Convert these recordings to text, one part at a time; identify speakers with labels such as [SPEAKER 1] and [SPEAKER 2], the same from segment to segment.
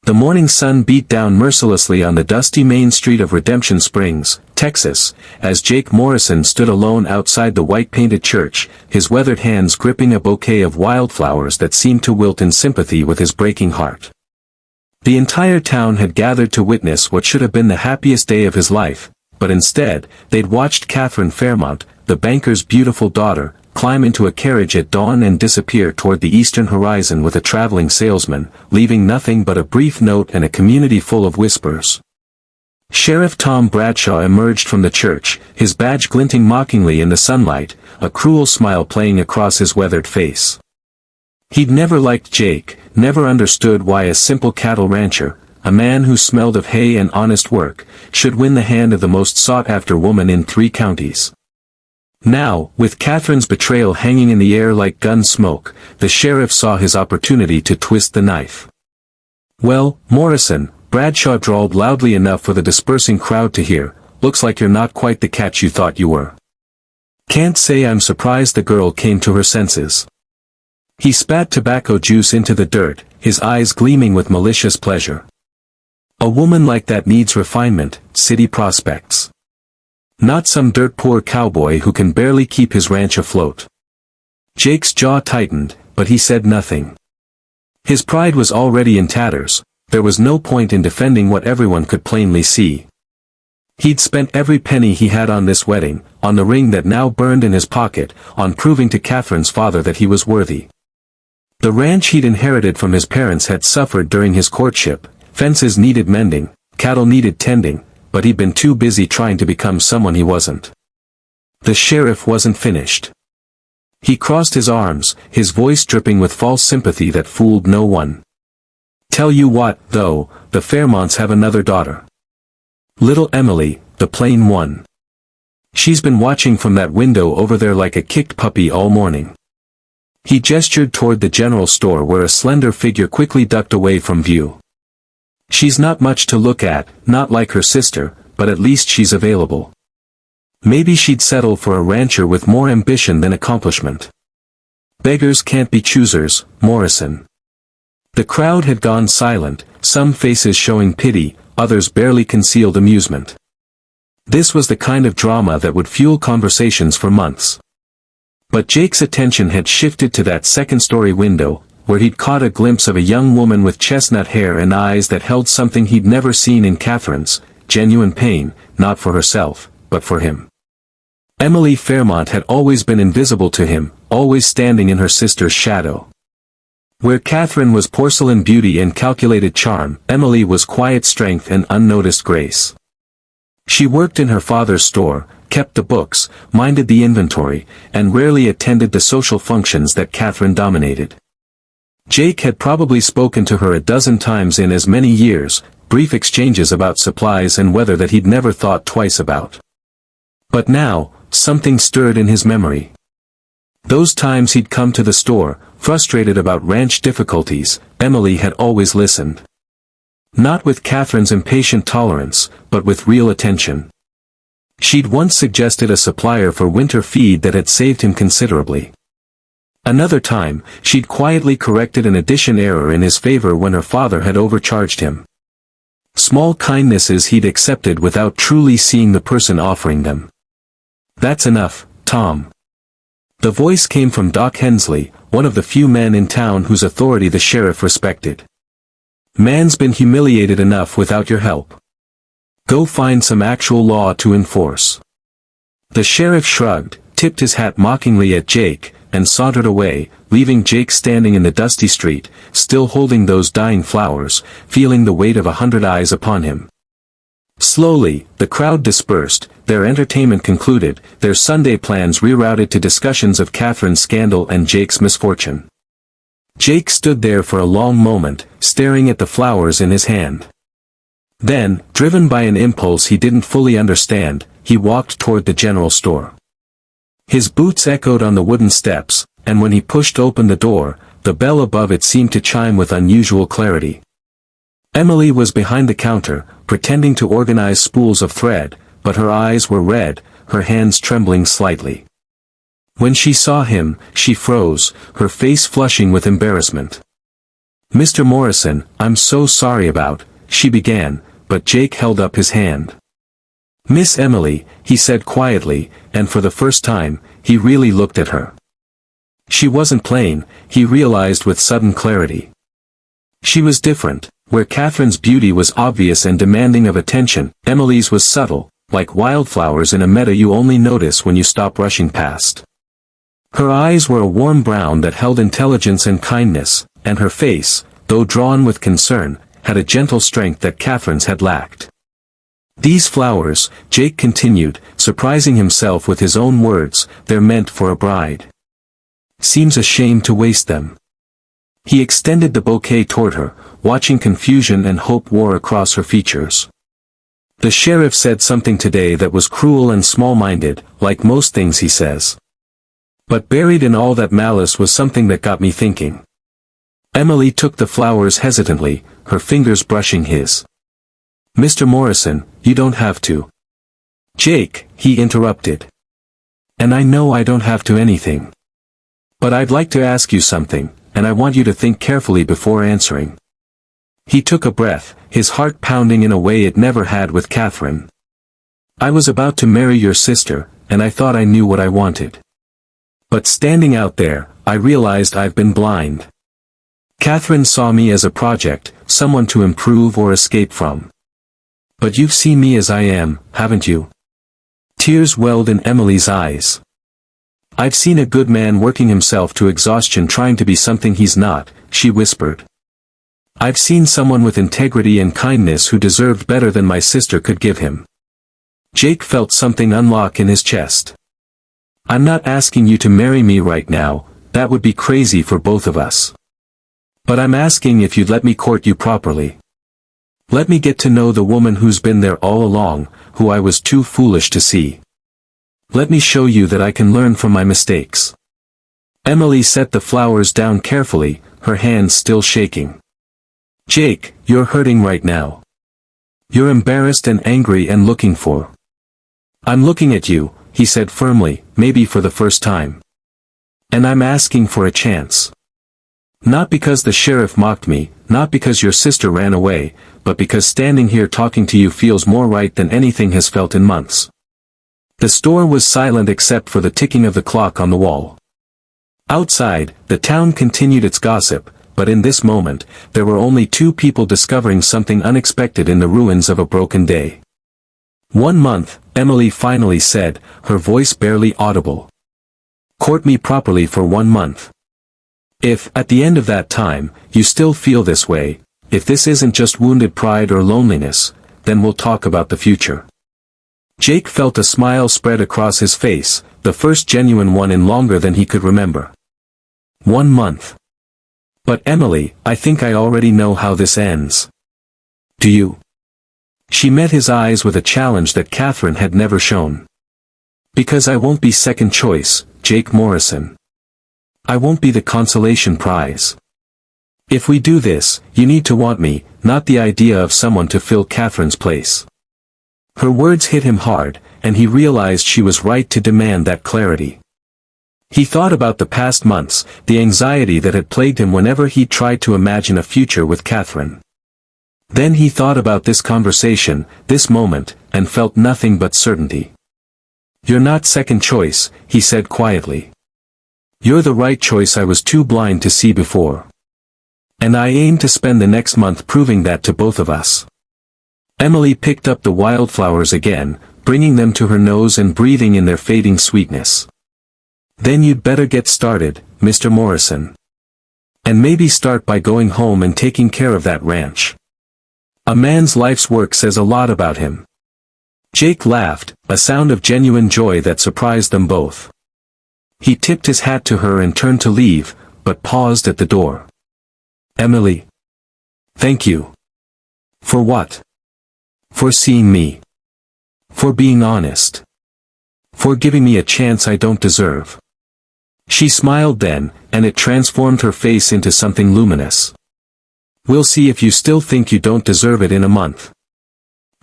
[SPEAKER 1] The morning sun beat down mercilessly on the dusty main street of Redemption Springs, Texas, as Jake Morrison stood alone outside the white-painted church, his weathered hands gripping a bouquet of wildflowers that seemed to wilt in sympathy with his breaking heart. The entire town had gathered to witness what should have been the happiest day of his life, but instead, they'd watched Catherine Fairmont, the banker's beautiful daughter, climb into a carriage at dawn and disappear toward the eastern horizon with a traveling salesman, leaving nothing but a brief note and a community full of whispers. Sheriff Tom Bradshaw emerged from the church, his badge glinting mockingly in the sunlight, a cruel smile playing across his weathered face. He'd never liked Jake, never understood why a simple cattle rancher, a man who smelled of hay and honest work, should win the hand of the most sought-after woman in 3 counties. Now, with Catherine's betrayal hanging in the air like gun smoke, the sheriff saw his opportunity to twist the knife. "Well, Morrison," Bradshaw drawled loudly enough for the dispersing crowd to hear, "looks like you're not quite the catch you thought you were. Can't say I'm surprised the girl came to her senses." He spat tobacco juice into the dirt, his eyes gleaming with malicious pleasure. "A woman like that needs refinement, city prospects. Not some dirt-poor cowboy who can barely keep his ranch afloat." Jake's jaw tightened, but he said nothing. His pride was already in tatters, there was no point in defending what everyone could plainly see. He'd spent every penny he had on this wedding, on the ring that now burned in his pocket, on proving to Catherine's father that he was worthy. The ranch he'd inherited from his parents had suffered during his courtship, fences needed mending, cattle needed tending, but he'd been too busy trying to become someone he wasn't. The sheriff wasn't finished. He crossed his arms, his voice dripping with false sympathy that fooled no one. "Tell you what, though, the Fairmonts have another daughter. Little Emily, the plain one. She's been watching from that window over there like a kicked puppy all morning." He gestured toward the general store where a slender figure quickly ducked away from view. "She's not much to look at, not like her sister, but at least she's available. Maybe she'd settle for a rancher with more ambition than accomplishment. Beggars can't be choosers, Morrison." The crowd had gone silent, some faces showing pity, others barely concealed amusement. This was the kind of drama that would fuel conversations for months. But Jake's attention had shifted to that second-story window, where he'd caught a glimpse of a young woman with chestnut hair and eyes that held something he'd never seen in Catherine's, genuine pain, not for herself, but for him. Emily Fairmont had always been invisible to him, always standing in her sister's shadow. Where Catherine was porcelain beauty and calculated charm, Emily was quiet strength and unnoticed grace. She worked in her father's store, kept the books, minded the inventory, and rarely attended the social functions that Catherine dominated. Jake had probably spoken to her a dozen times in as many years, brief exchanges about supplies and weather that he'd never thought twice about. But now, something stirred in his memory. Those times he'd come to the store, frustrated about ranch difficulties, Emily had always listened. Not with Catherine's impatient tolerance, but with real attention. She'd once suggested a supplier for winter feed that had saved him considerably. Another time, she'd quietly corrected an addition error in his favor when her father had overcharged him. Small kindnesses he'd accepted without truly seeing the person offering them. "That's enough, Tom." The voice came from Doc Hensley, one of the few men in town whose authority the sheriff respected. "Man's been humiliated enough without your help. Go find some actual law to enforce." The sheriff shrugged, tipped his hat mockingly at Jake, and sauntered away, leaving Jake standing in the dusty street, still holding those dying flowers, feeling the weight of 100 eyes upon him. Slowly, the crowd dispersed, their entertainment concluded, their Sunday plans rerouted to discussions of Catherine's scandal and Jake's misfortune. Jake stood there for a long moment, staring at the flowers in his hand. Then, driven by an impulse he didn't fully understand, he walked toward the general store. His boots echoed on the wooden steps, and when he pushed open the door, the bell above it seemed to chime with unusual clarity. Emily was behind the counter, pretending to organize spools of thread, but her eyes were red, her hands trembling slightly. When she saw him, she froze, her face flushing with embarrassment. "Mr. Morrison, I'm so sorry about," she began, but Jake held up his hand. "Miss Emily," he said quietly, and for the first time, he really looked at her. She wasn't plain, he realized with sudden clarity. She was different. Where Catherine's beauty was obvious and demanding of attention, Emily's was subtle, like wildflowers in a meadow you only notice when you stop rushing past. Her eyes were a warm brown that held intelligence and kindness, and her face, though drawn with concern, had a gentle strength that Catherine's had lacked. "These flowers," Jake continued, surprising himself with his own words, "they're meant for a bride. Seems a shame to waste them." He extended the bouquet toward her, watching confusion and hope war across her features. "The sheriff said something today that was cruel and small-minded, like most things he says. But buried in all that malice was something that got me thinking." Emily took the flowers hesitantly, her fingers brushing his. "Mr. Morrison, you don't have to." "Jake," he interrupted. "And I know I don't have to anything. But I'd like to ask you something, and I want you to think carefully before answering." He took a breath, his heart pounding in a way it never had with Catherine. "I was about to marry your sister, and I thought I knew what I wanted. But standing out there, I realized I've been blind. Catherine saw me as a project, someone to improve or escape from. But you've seen me as I am, haven't you?" Tears welled in Emily's eyes. "I've seen a good man working himself to exhaustion trying to be something he's not," she whispered. "I've seen someone with integrity and kindness who deserved better than my sister could give him." Jake felt something unlock in his chest. "I'm not asking you to marry me right now, that would be crazy for both of us. But I'm asking if you'd let me court you properly. Let me get to know the woman who's been there all along, who I was too foolish to see. Let me show you that I can learn from my mistakes." Emily set the flowers down carefully, her hands still shaking. "Jake, you're hurting right now. You're embarrassed and angry and looking for." "I'm looking at you," he said firmly, maybe for the first time. "And I'm asking for a chance. Not because the sheriff mocked me, not because your sister ran away, but because standing here talking to you feels more right than anything has felt in months." The store was silent except for the ticking of the clock on the wall. Outside, the town continued its gossip, but in this moment, there were only two people discovering something unexpected in the ruins of a broken day. "1 month," Emily finally said, her voice barely audible. "Court me properly for 1 month. If, at the end of that time, you still feel this way, if this isn't just wounded pride or loneliness, then we'll talk about the future." Jake felt a smile spread across his face, the first genuine one in longer than he could remember. 1 month. "But Emily, I think I already know how this ends." "Do you?" She met his eyes with a challenge that Catherine had never shown. "Because I won't be second choice, Jake Morrison. I won't be the consolation prize. If we do this, you need to want me, not the idea of someone to fill Catherine's place." Her words hit him hard, and he realized she was right to demand that clarity. He thought about the past months, the anxiety that had plagued him whenever he tried to imagine a future with Catherine. Then he thought about this conversation, this moment, and felt nothing but certainty. "You're not second choice," he said quietly. "You're the right choice I was too blind to see before. And I aim to spend the next month proving that to both of us." Emily picked up the wildflowers again, bringing them to her nose and breathing in their fading sweetness. "Then you'd better get started, Mr. Morrison. And maybe start by going home and taking care of that ranch. A man's life's work says a lot about him." Jake laughed, a sound of genuine joy that surprised them both. He tipped his hat to her and turned to leave, but paused at the door. "Emily. Thank you." "For what?" "For seeing me. For being honest. For giving me a chance I don't deserve." She smiled then, and it transformed her face into something luminous. "We'll see if you still think you don't deserve it in a month."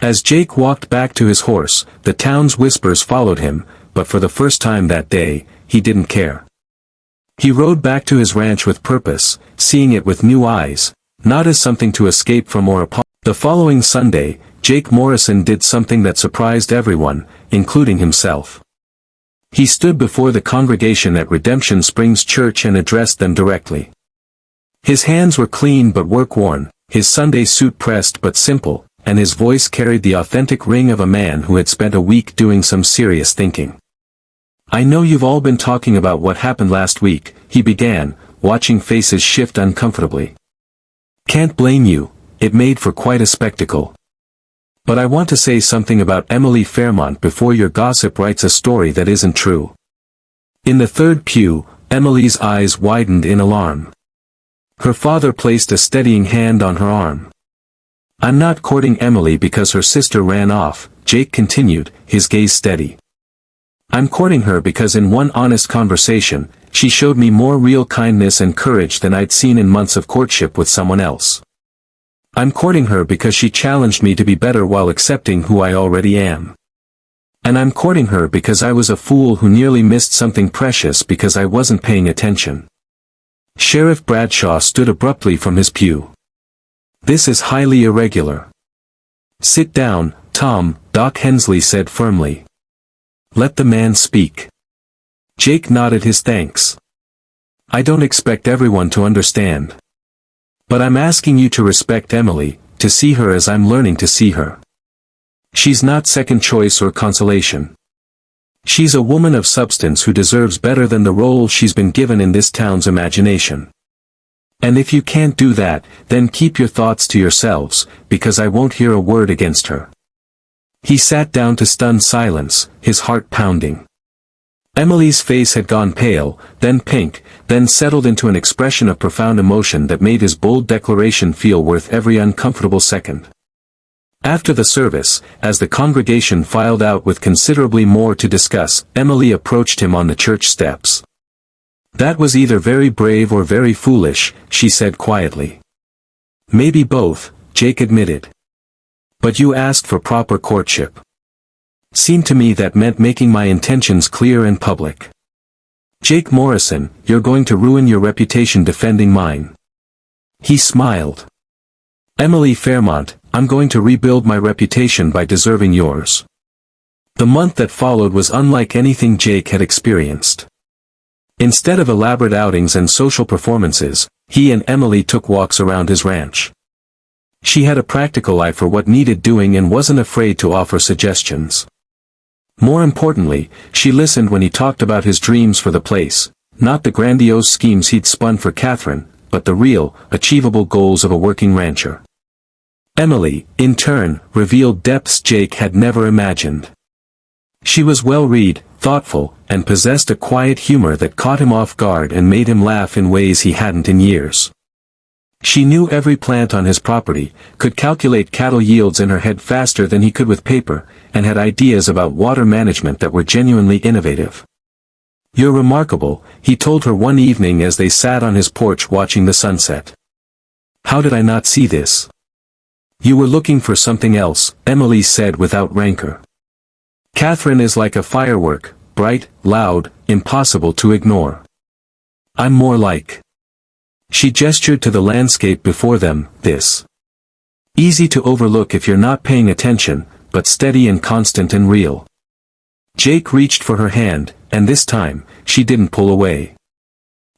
[SPEAKER 1] As Jake walked back to his horse, the town's whispers followed him, but for the first time that day, he didn't care. He rode back to his ranch with purpose, seeing it with new eyes, not as something to escape from or apologize. The following Sunday, Jake Morrison did something that surprised everyone, including himself. He stood before the congregation at Redemption Springs Church and addressed them directly. His hands were clean but work-worn, his Sunday suit pressed but simple, and his voice carried the authentic ring of a man who had spent a week doing some serious thinking. "I know you've all been talking about what happened last week," he began, watching faces shift uncomfortably. "Can't blame you, it made for quite a spectacle. But I want to say something about Emily Fairmont before your gossip writes a story that isn't true." In the third pew, Emily's eyes widened in alarm. Her father placed a steadying hand on her arm. "I'm not courting Emily because her sister ran off," Jake continued, his gaze steady. "I'm courting her because in one honest conversation, she showed me more real kindness and courage than I'd seen in months of courtship with someone else. I'm courting her because she challenged me to be better while accepting who I already am. And I'm courting her because I was a fool who nearly missed something precious because I wasn't paying attention." Sheriff Bradshaw stood abruptly from his pew. "This is highly irregular." "Sit down, Tom," Doc Hensley said firmly. "Let the man speak." Jake nodded his thanks. "I don't expect everyone to understand. But I'm asking you to respect Emily, to see her as I'm learning to see her. She's not second choice or consolation. She's a woman of substance who deserves better than the role she's been given in this town's imagination. And if you can't do that, then keep your thoughts to yourselves, because I won't hear a word against her." He sat down to stunned silence, his heart pounding. Emily's face had gone pale, then pink, then settled into an expression of profound emotion that made his bold declaration feel worth every uncomfortable second. After the service, as the congregation filed out with considerably more to discuss, Emily approached him on the church steps. "That was either very brave or very foolish," she said quietly. "Maybe both," Jake admitted. "But you asked for proper courtship. Seemed to me that meant making my intentions clear and public. Jake Morrison, you're going to ruin your reputation defending mine." He smiled. "Emily Fairmont, I'm going to rebuild my reputation by deserving yours." The month that followed was unlike anything Jake had experienced. Instead of elaborate outings and social performances, he and Emily took walks around his ranch. She had a practical eye for what needed doing and wasn't afraid to offer suggestions. More importantly, she listened when he talked about his dreams for the place, not the grandiose schemes he'd spun for Catherine, but the real, achievable goals of a working rancher. Emily, in turn, revealed depths Jake had never imagined. She was well-read, thoughtful, and possessed a quiet humor that caught him off guard and made him laugh in ways he hadn't in years. She knew every plant on his property, could calculate cattle yields in her head faster than he could with paper, and had ideas about water management that were genuinely innovative. "You're remarkable," he told her one evening as they sat on his porch watching the sunset. "How did I not see this?" "You were looking for something else," Emily said without rancor. "Catherine is like a firework, bright, loud, impossible to ignore. I'm more like..." She gestured to the landscape before them, "this. Easy to overlook if you're not paying attention, but steady and constant and real." Jake reached for her hand, and this time, she didn't pull away.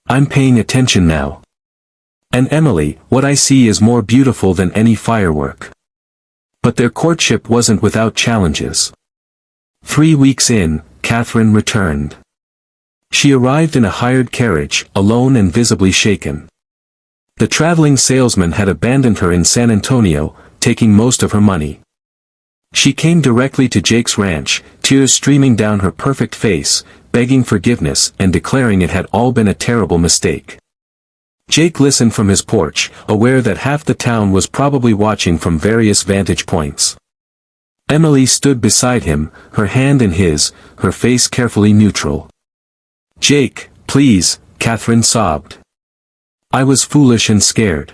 [SPEAKER 1] "I'm paying attention now. And Emily, what I see is more beautiful than any firework." But their courtship wasn't without challenges. 3 weeks in, Catherine returned. She arrived in a hired carriage, alone and visibly shaken. The traveling salesman had abandoned her in San Antonio, taking most of her money. She came directly to Jake's ranch, tears streaming down her perfect face, begging forgiveness and declaring it had all been a terrible mistake. Jake listened from his porch, aware that half the town was probably watching from various vantage points. Emily stood beside him, her hand in his, her face carefully neutral. "Jake, please," Catherine sobbed. "I was foolish and scared.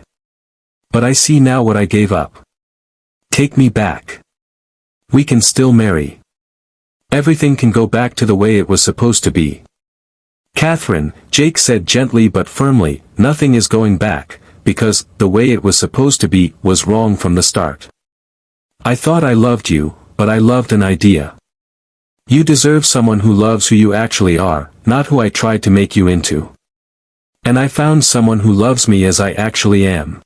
[SPEAKER 1] But I see now what I gave up. Take me back. We can still marry. Everything can go back to the way it was supposed to be." "Catherine," Jake said gently but firmly, "nothing is going back, because the way it was supposed to be was wrong from the start. I thought I loved you, but I loved an idea. You deserve someone who loves who you actually are, not who I tried to make you into. And I found someone who loves me as I actually am."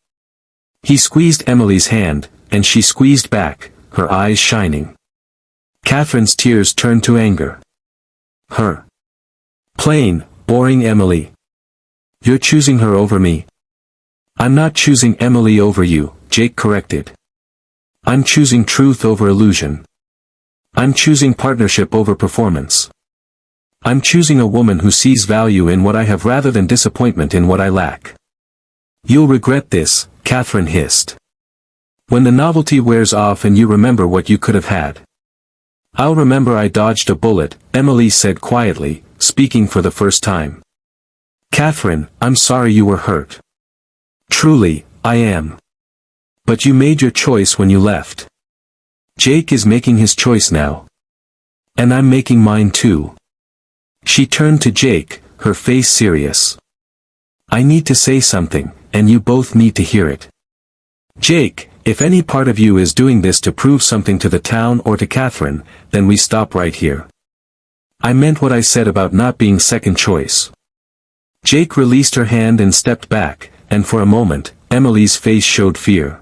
[SPEAKER 1] He squeezed Emily's hand, and she squeezed back, her eyes shining. Catherine's tears turned to anger. "Her. Plain, boring Emily. You're choosing her over me." "I'm not choosing Emily over you," Jake corrected. "I'm choosing truth over illusion. I'm choosing partnership over performance. I'm choosing a woman who sees value in what I have rather than disappointment in what I lack." "You'll regret this," Catherine hissed. "When the novelty wears off and you remember what you could have had." "I'll remember I dodged a bullet," Emily said quietly, speaking for the first time. "Catherine, I'm sorry you were hurt. Truly, I am. But you made your choice when you left. Jake is making his choice now. And I'm making mine too." She turned to Jake, her face serious. "I need to say something, and you both need to hear it. Jake, if any part of you is doing this to prove something to the town or to Catherine, then we stop right here. I meant what I said about not being second choice." Jake released her hand and stepped back, and for a moment, Emily's face showed fear.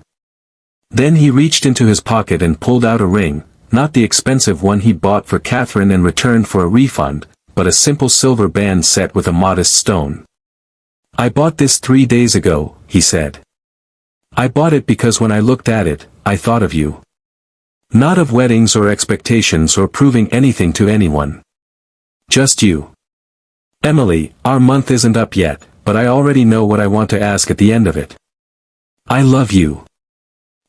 [SPEAKER 1] Then he reached into his pocket and pulled out a ring, not the expensive one he'd bought for Catherine and returned for a refund, but a simple silver band set with a modest stone. "I bought this 3 days ago," he said. "I bought it because when I looked at it, I thought of you. Not of weddings or expectations or proving anything to anyone. Just you. Emily, our month isn't up yet, but I already know what I want to ask at the end of it. I love you.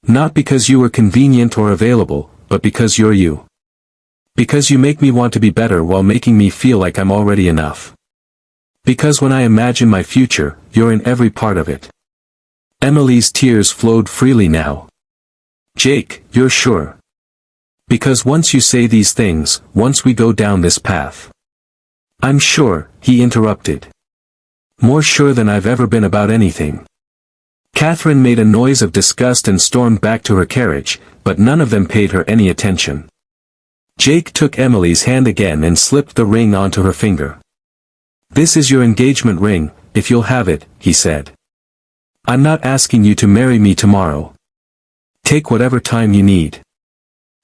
[SPEAKER 1] Not because you were convenient or available, but because you're you. Because you make me want to be better while making me feel like I'm already enough. Because when I imagine my future, you're in every part of it." Emily's tears flowed freely now. "Jake, you're sure? Because once you say these things, once we go down this path." "I'm sure," he interrupted. "More sure than I've ever been about anything." Catherine made a noise of disgust and stormed back to her carriage, but none of them paid her any attention. Jake took Emily's hand again and slipped the ring onto her finger. "This is your engagement ring, if you'll have it," he said. "I'm not asking you to marry me tomorrow. Take whatever time you need.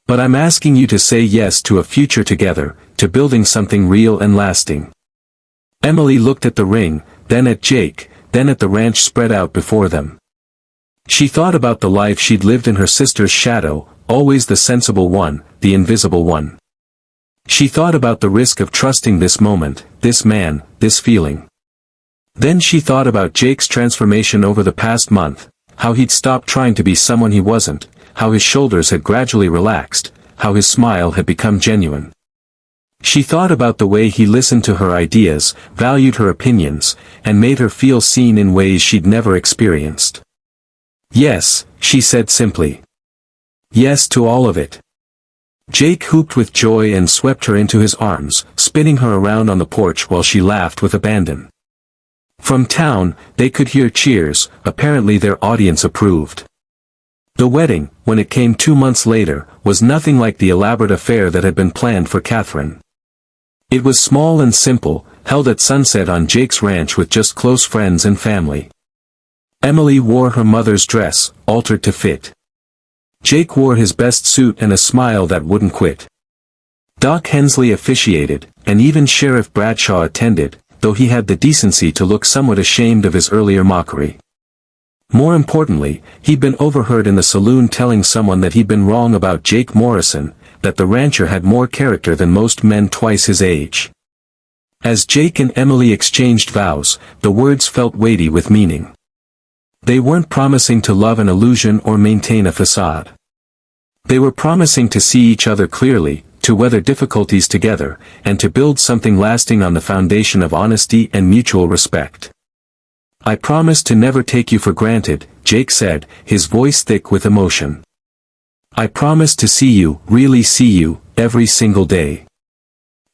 [SPEAKER 1] But I'm asking you to say yes to a future together, to building something real and lasting." Emily looked at the ring, then at Jake, then at the ranch spread out before them. She thought about the life she'd lived in her sister's shadow, always the sensible one, the invisible one. She thought about the risk of trusting this moment, this man, this feeling. Then she thought about Jake's transformation over the past month, how he'd stopped trying to be someone he wasn't, how his shoulders had gradually relaxed, how his smile had become genuine. She thought about the way he listened to her ideas, valued her opinions, and made her feel seen in ways she'd never experienced. "Yes," she said simply. "Yes to all of it." Jake whooped with joy and swept her into his arms, spinning her around on the porch while she laughed with abandon. From town, they could hear cheers, apparently their audience approved. The wedding, when it came 2 months later, was nothing like the elaborate affair that had been planned for Catherine. It was small and simple, held at sunset on Jake's ranch with just close friends and family. Emily wore her mother's dress, altered to fit. Jake wore his best suit and a smile that wouldn't quit. Doc Hensley officiated, and even Sheriff Bradshaw attended, though he had the decency to look somewhat ashamed of his earlier mockery. More importantly, he'd been overheard in the saloon telling someone that he'd been wrong about Jake Morrison, that the rancher had more character than most men twice his age. As Jake and Emily exchanged vows, the words felt weighty with meaning. They weren't promising to love an illusion or maintain a facade. They were promising to see each other clearly, to weather difficulties together, and to build something lasting on the foundation of honesty and mutual respect. "I promise to never take you for granted," Jake said, his voice thick with emotion. "I promise to see you, really see you, every single day.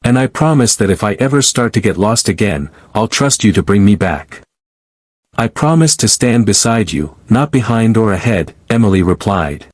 [SPEAKER 1] And I promise that if I ever start to get lost again, I'll trust you to bring me back. "I promise to stand beside you, not behind or ahead," Emily replied.